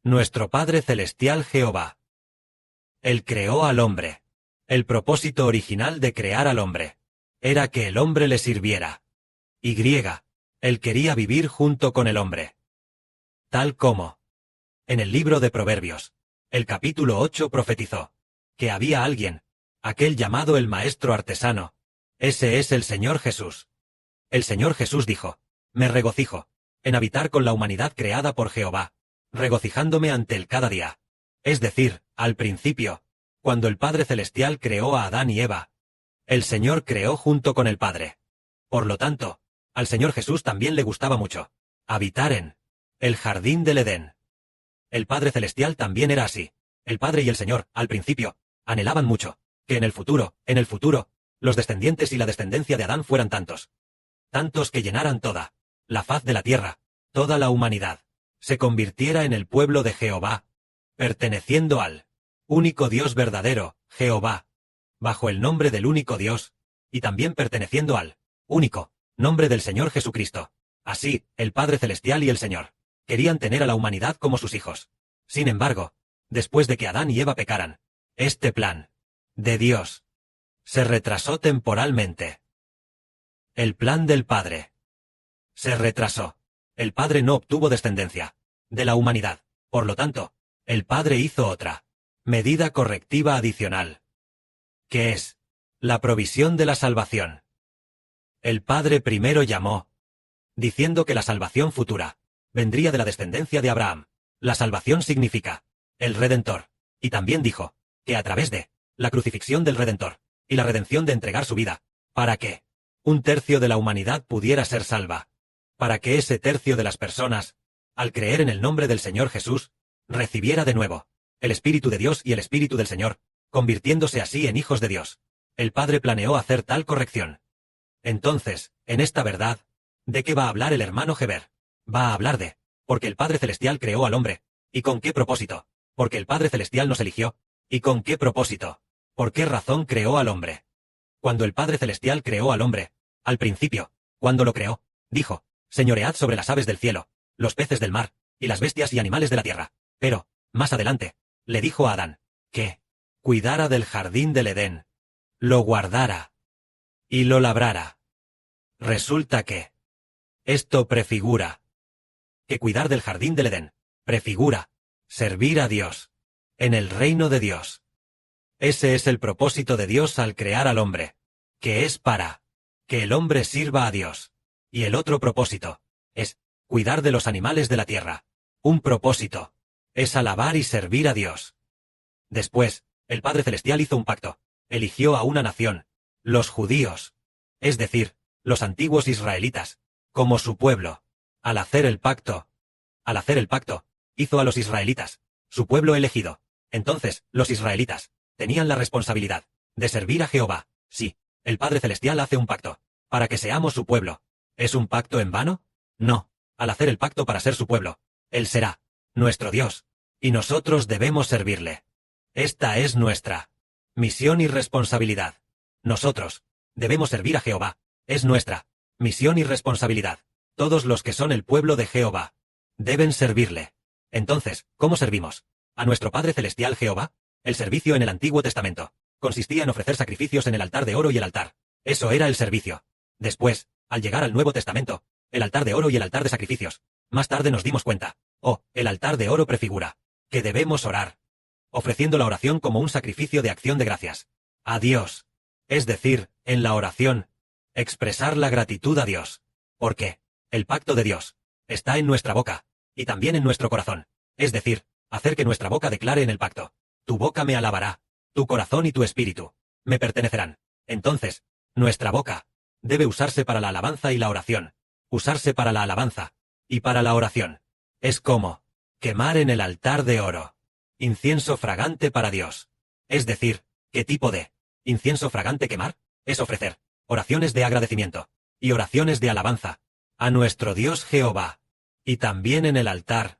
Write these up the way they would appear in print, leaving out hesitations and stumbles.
nuestro Padre Celestial Jehová. Él creó al hombre. El propósito original de crear al hombre era que el hombre le sirviera. Y él quería vivir junto con el hombre. Tal como en el libro de Proverbios, el capítulo 8 profetizó que había alguien, aquel llamado el maestro artesano. Ese es el Señor Jesús. El Señor Jesús dijo: me regocijo en habitar con la humanidad creada por Jehová, regocijándome ante él cada día. Es decir, al principio, cuando el Padre Celestial creó a Adán y Eva, el Señor creó junto con el Padre. Por lo tanto, al Señor Jesús también le gustaba mucho habitar en el jardín del Edén. El Padre Celestial también era así. El Padre y el Señor, al principio, anhelaban mucho que en el futuro, los descendientes y la descendencia de Adán fueran tantos que llenaran toda la faz de la tierra, toda la humanidad, se convirtiera en el pueblo de Jehová, perteneciendo al único Dios verdadero, Jehová, bajo el nombre del único Dios, y también perteneciendo al único nombre del Señor Jesucristo. Así, el Padre Celestial y el Señor querían tener a la humanidad como sus hijos. Sin embargo, después de que Adán y Eva pecaran, este plan de Dios se retrasó temporalmente. El plan del Padre se retrasó. El Padre no obtuvo descendencia de la humanidad. Por lo tanto, el Padre hizo otra medida correctiva adicional, que es la provisión de la salvación. El Padre primero llamó, diciendo que la salvación futura vendría de la descendencia de Abraham. La salvación significa el Redentor. Y también dijo que a través de la crucifixión del Redentor y la redención de entregar su vida, para que un tercio de la humanidad pudiera ser salva, para que ese tercio de las personas, al creer en el nombre del Señor Jesús, recibiera de nuevo el Espíritu de Dios y el Espíritu del Señor, convirtiéndose así en hijos de Dios. El Padre planeó hacer tal corrección. Entonces, en esta verdad, ¿de qué va a hablar el hermano Heber? Va a hablar de, porque el Padre Celestial creó al hombre. ¿Y con qué propósito? Porque el Padre Celestial nos eligió. ¿Y con qué propósito? ¿Por qué razón creó al hombre? Cuando el Padre Celestial creó al hombre, al principio, cuando lo creó, dijo: señoread sobre las aves del cielo, los peces del mar, y las bestias y animales de la tierra. Pero, más adelante, le dijo a Adán que cuidara del jardín del Edén, lo guardara y lo labrara. Resulta que esto prefigura que cuidar del jardín del Edén prefigura servir a Dios en el reino de Dios. Ese es el propósito de Dios al crear al hombre, que es para que el hombre sirva a Dios. Y el otro propósito es cuidar de los animales de la tierra. Un propósito es alabar y servir a Dios. Después, el Padre Celestial hizo un pacto. Eligió a una nación, los judíos, es decir, los antiguos israelitas, como su pueblo. Al hacer el pacto, hizo a los israelitas su pueblo elegido. Entonces, los israelitas tenían la responsabilidad de servir a Jehová. Sí, el Padre Celestial hace un pacto para que seamos su pueblo. ¿Es un pacto en vano? No. Al hacer el pacto para ser su pueblo, Él será nuestro Dios, y nosotros debemos servirle. Esta es nuestra misión y responsabilidad. Nosotros debemos servir a Jehová. Es nuestra misión y responsabilidad. Todos los que son el pueblo de Jehová deben servirle. Entonces, ¿cómo servimos a nuestro Padre Celestial Jehová? El servicio en el Antiguo Testamento consistía en ofrecer sacrificios en el altar de oro y el altar. Eso era el servicio. Después, al llegar al Nuevo Testamento, el altar de oro y el altar de sacrificios, más tarde nos dimos cuenta, el altar de oro prefigura que debemos orar, ofreciendo la oración como un sacrificio de acción de gracias a Dios. Es decir, en la oración, expresar la gratitud a Dios, porque el pacto de Dios está en nuestra boca, y también en nuestro corazón. Es decir, hacer que nuestra boca declare en el pacto: tu boca me alabará, tu corazón y tu espíritu me pertenecerán. Entonces, nuestra boca debe usarse para la alabanza y la oración. Usarse para la alabanza y para la oración. Es como quemar en el altar de oro incienso fragante para Dios. Es decir, ¿qué tipo de incienso fragante quemar? Es ofrecer oraciones de agradecimiento y oraciones de alabanza a nuestro Dios Jehová. Y también en el altar,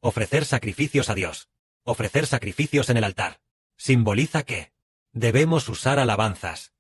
ofrecer sacrificios a Dios. Ofrecer sacrificios en el altar simboliza que debemos usar alabanzas,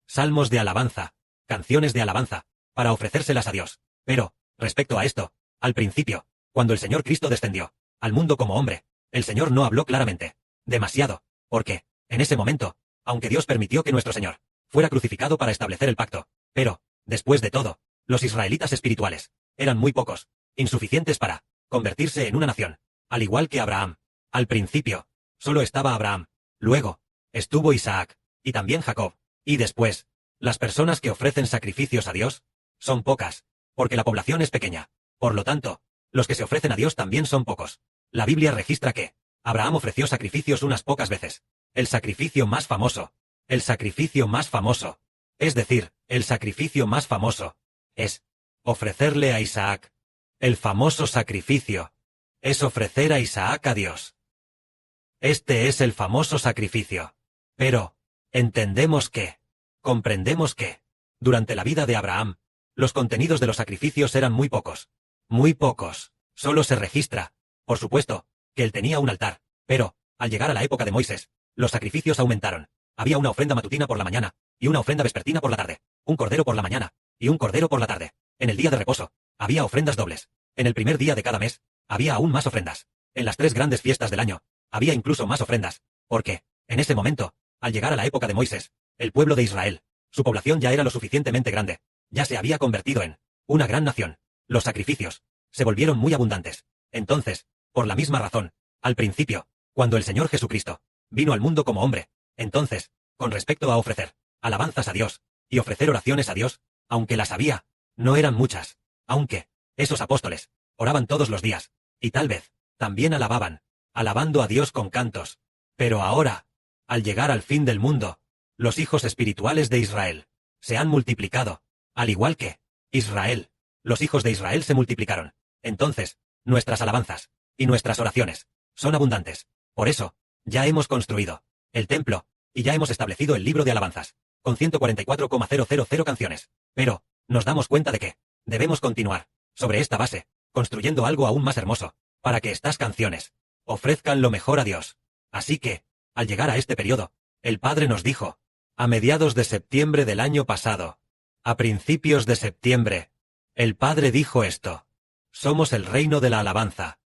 salmos de alabanza, canciones de alabanza, para ofrecérselas a Dios. Pero, respecto a esto, al principio, cuando el Señor Cristo descendió, al mundo como hombre, el Señor no habló claramente. Demasiado. Porque, en ese momento, aunque Dios permitió que nuestro Señor fuera crucificado para establecer el pacto, pero, después de todo, los israelitas espirituales eran muy pocos, insuficientes para convertirse en una nación, al igual que Abraham. Al principio, solo estaba Abraham, luego, estuvo Isaac, y también Jacob, y después, las personas que ofrecen sacrificios a Dios son pocas, porque la población es pequeña. Por lo tanto, los que se ofrecen a Dios también son pocos. La Biblia registra que Abraham ofreció sacrificios unas pocas veces. El sacrificio más famoso, es decir, el sacrificio más famoso, es ofrecerle a Isaac. El famoso sacrificio es ofrecer a Isaac a Dios. Este es el famoso sacrificio. Pero, comprendemos que, durante la vida de Abraham, los contenidos de los sacrificios eran muy pocos. Muy pocos. Solo se registra, por supuesto, que él tenía un altar, pero, al llegar a la época de Moisés, los sacrificios aumentaron. Había una ofrenda matutina por la mañana, y una ofrenda vespertina por la tarde, un cordero por la mañana, y un cordero por la tarde. En el día de reposo, había ofrendas dobles. En el primer día de cada mes, había aún más ofrendas. En las 3 grandes fiestas del año, había incluso más ofrendas, porque, en ese momento, al llegar a la época de Moisés, el pueblo de Israel, su población ya era lo suficientemente grande, ya se había convertido en una gran nación. Los sacrificios se volvieron muy abundantes. Entonces, por la misma razón, al principio, cuando el Señor Jesucristo vino al mundo como hombre, entonces, con respecto a ofrecer alabanzas a Dios y ofrecer oraciones a Dios, aunque las había, no eran muchas, aunque esos apóstoles oraban todos los días, y tal vez también alabando a Dios con cantos. Pero ahora, al llegar al fin del mundo, los hijos espirituales de Israel se han multiplicado, al igual que Israel. Los hijos de Israel se multiplicaron. Entonces, nuestras alabanzas y nuestras oraciones son abundantes. Por eso, ya hemos construido el templo, y ya hemos establecido el libro de alabanzas, con 144,000 canciones. Pero, nos damos cuenta de que debemos continuar sobre esta base, construyendo algo aún más hermoso, para que estas canciones ofrezcan lo mejor a Dios. Así que, al llegar a este periodo, el Padre nos dijo, a mediados de septiembre del año pasado, a principios de septiembre, el Padre dijo esto: somos el reino de la alabanza,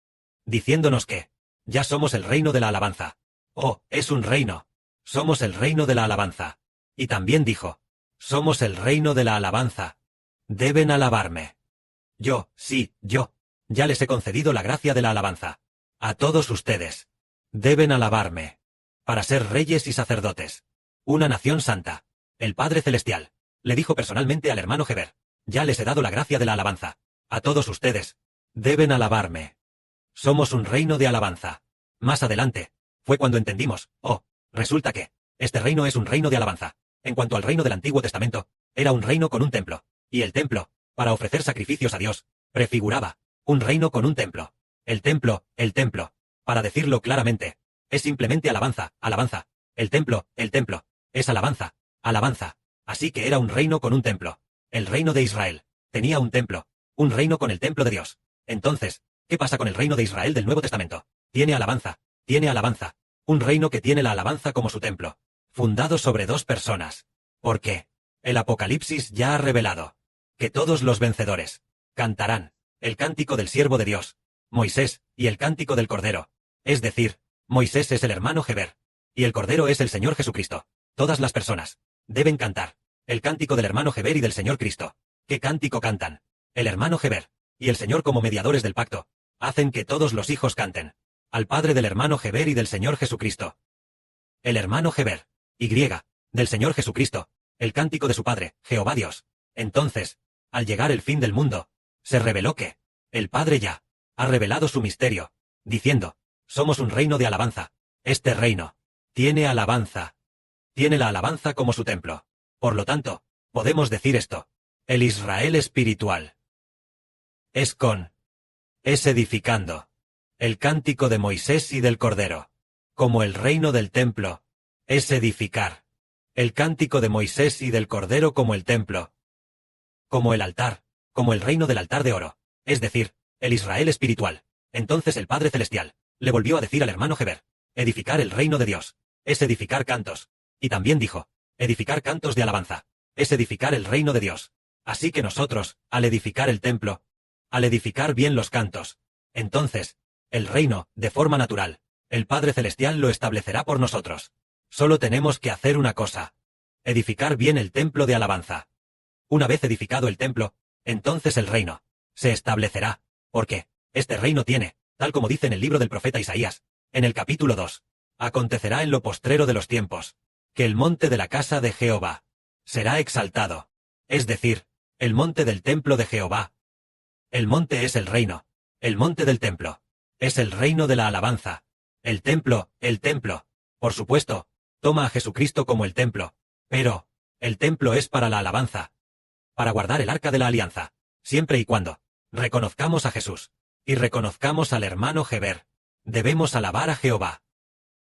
diciéndonos que ya somos el reino de la alabanza. Oh, es un reino. Somos el reino de la alabanza. Y también dijo, somos el reino de la alabanza. Deben alabarme. Yo, sí, yo, ya les he concedido la gracia de la alabanza. A todos ustedes. Deben alabarme. Para ser reyes y sacerdotes. Una nación santa. El Padre Celestial le dijo personalmente al hermano Heber, ya les he dado la gracia de la alabanza. A todos ustedes. Deben alabarme. Somos un reino de alabanza. Más adelante, fue cuando entendimos, oh, resulta que este reino es un reino de alabanza. En cuanto al reino del Antiguo Testamento, era un reino con un templo, y el templo, para ofrecer sacrificios a Dios, prefiguraba un reino con un templo. El templo, para decirlo claramente, es simplemente alabanza, alabanza. El templo, es alabanza, alabanza. Así que era un reino con un templo. El reino de Israel tenía un templo, un reino con el templo de Dios. Entonces, ¿qué pasa con el reino de Israel del Nuevo Testamento? Tiene alabanza, un reino que tiene la alabanza como su templo, fundado sobre 2 personas. Porque el Apocalipsis ya ha revelado que todos los vencedores cantarán el cántico del siervo de Dios, Moisés, y el cántico del Cordero. Es decir, Moisés es el hermano Heber, y el Cordero es el Señor Jesucristo. Todas las personas deben cantar el cántico del hermano Heber y del Señor Cristo. ¿Qué cántico cantan? El hermano Heber y el Señor como mediadores del pacto hacen que todos los hijos canten al Padre del hermano Heber y del Señor Jesucristo. El hermano Heber, y del Señor Jesucristo, el cántico de su Padre, Jehová Dios. Entonces, al llegar el fin del mundo, se reveló que el Padre ya ha revelado su misterio, diciendo, somos un reino de alabanza. Este reino tiene alabanza. Tiene la alabanza como su templo. Por lo tanto, podemos decir esto: el Israel espiritual es edificando el cántico de Moisés y del Cordero, como el reino del templo es edificar el cántico de Moisés y del Cordero como el templo, como el altar, como el reino del altar de oro, es decir, el Israel espiritual. Entonces el Padre Celestial le volvió a decir al hermano Heber, edificar el reino de Dios es edificar cantos, y también dijo, edificar cantos de alabanza es edificar el reino de Dios. Así que nosotros, al edificar el templo, al edificar bien los cantos, entonces, el reino, de forma natural. El Padre Celestial lo establecerá por nosotros. Solo tenemos que hacer una cosa: edificar bien el templo de alabanza. Una vez edificado el templo, entonces el reino se establecerá, porque este reino tiene, tal como dice en el libro del profeta Isaías, en el capítulo 2, acontecerá en lo postrero de los tiempos, que el monte de la casa de Jehová será exaltado, es decir, el monte del templo de Jehová. El monte es el reino, el monte del templo es el reino de la alabanza. El templo, por supuesto, toma a Jesucristo como el templo, pero el templo es para la alabanza, para guardar el arca de la alianza, siempre y cuando reconozcamos a Jesús y reconozcamos al hermano Heber. Debemos alabar a Jehová.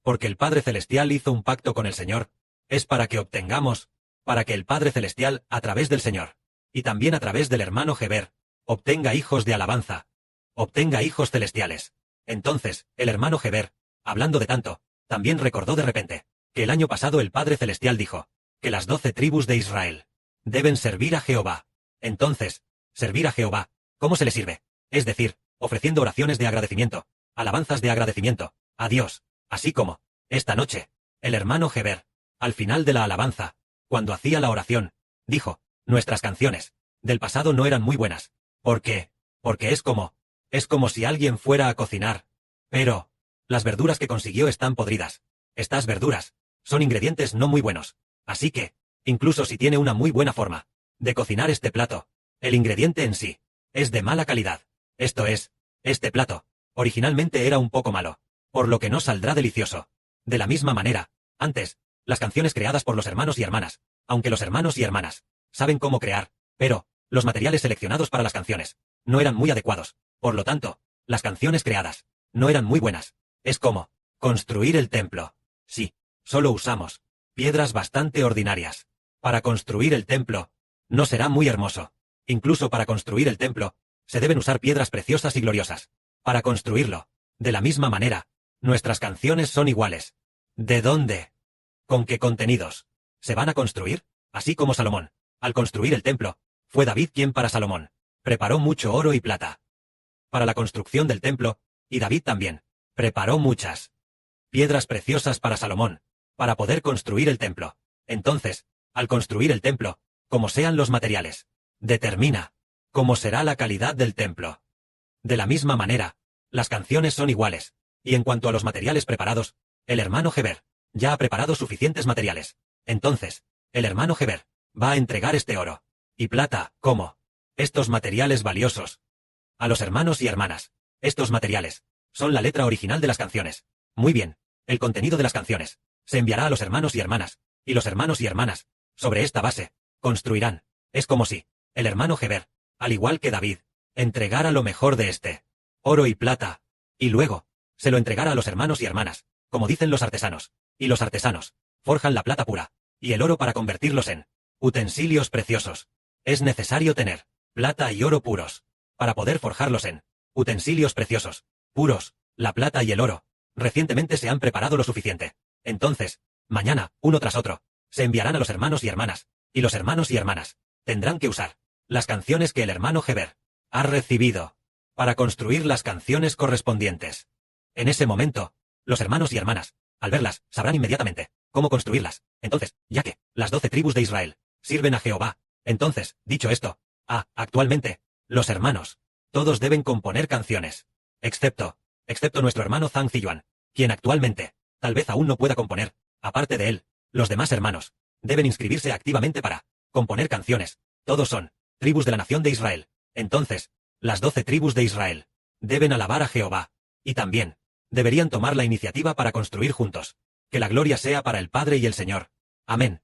Porque el Padre Celestial hizo un pacto con el Señor, es para que obtengamos, para que el Padre Celestial, a través del Señor, y también a través del hermano Heber, obtenga hijos de alabanza, obtenga hijos celestiales. Entonces, el hermano Heber, hablando de tanto, también recordó de repente, que el año pasado el Padre Celestial dijo, que las 12 tribus de Israel deben servir a Jehová. Entonces, servir a Jehová, ¿cómo se le sirve? Es decir, ofreciendo oraciones de agradecimiento, alabanzas de agradecimiento, a Dios, así como, esta noche, el hermano Heber, al final de la alabanza, cuando hacía la oración, dijo, nuestras canciones del pasado no eran muy buenas. ¿Por qué? Porque es como si alguien fuera a cocinar, pero las verduras que consiguió están podridas. Estas verduras son ingredientes no muy buenos. Así que, incluso si tiene una muy buena forma de cocinar este plato, el ingrediente en sí es de mala calidad. Esto es, este plato originalmente era un poco malo, por lo que no saldrá delicioso. De la misma manera, antes, las canciones creadas por los hermanos y hermanas, aunque los hermanos y hermanas saben cómo crear, pero los materiales seleccionados para las canciones no eran muy adecuados. Por lo tanto, las canciones creadas no eran muy buenas. Es como construir el templo. Sí, solo usamos piedras bastante ordinarias. Para construir el templo, no será muy hermoso. Incluso para construir el templo, se deben usar piedras preciosas y gloriosas. Para construirlo, de la misma manera, nuestras canciones son iguales. ¿De dónde? ¿Con qué contenidos se van a construir? Así como Salomón, al construir el templo, fue David quien para Salomón preparó mucho oro y plata para la construcción del templo, y David también preparó muchas piedras preciosas para Salomón, para poder construir el templo. Entonces, al construir el templo, como sean los materiales, determina cómo será la calidad del templo. De la misma manera, las canciones son iguales, y en cuanto a los materiales preparados, el hermano Heber ya ha preparado suficientes materiales. Entonces, el hermano Heber va a entregar este oro y plata, como estos materiales valiosos, a los hermanos y hermanas. Estos materiales son la letra original de las canciones. Muy bien, el contenido de las canciones se enviará a los hermanos y hermanas, y los hermanos y hermanas, sobre esta base, construirán. Es como si el hermano Heber, al igual que David, entregara lo mejor de este oro y plata, y luego se lo entregara a los hermanos y hermanas, como dicen los artesanos, y los artesanos forjan la plata pura y el oro para convertirlos en utensilios preciosos. Es necesario tener plata y oro puros para poder forjarlos en utensilios preciosos, puros. La plata y el oro recientemente se han preparado lo suficiente. Entonces, mañana, uno tras otro, se enviarán a los hermanos y hermanas, y los hermanos y hermanas tendrán que usar las canciones que el hermano Heber ha recibido para construir las canciones correspondientes. En ese momento, los hermanos y hermanas, al verlas, sabrán inmediatamente cómo construirlas. Entonces, ya que las 12 tribus de Israel sirven a Jehová, entonces, dicho esto, actualmente, los hermanos, todos deben componer canciones, excepto nuestro hermano Zhang Ziyuan, quien actualmente, tal vez aún no pueda componer. Aparte de él, los demás hermanos deben inscribirse activamente para componer canciones. Todos son tribus de la nación de Israel. Entonces, las 12 tribus de Israel deben alabar a Jehová, y también deberían tomar la iniciativa para construir juntos. Que la gloria sea para el Padre y el Señor. Amén.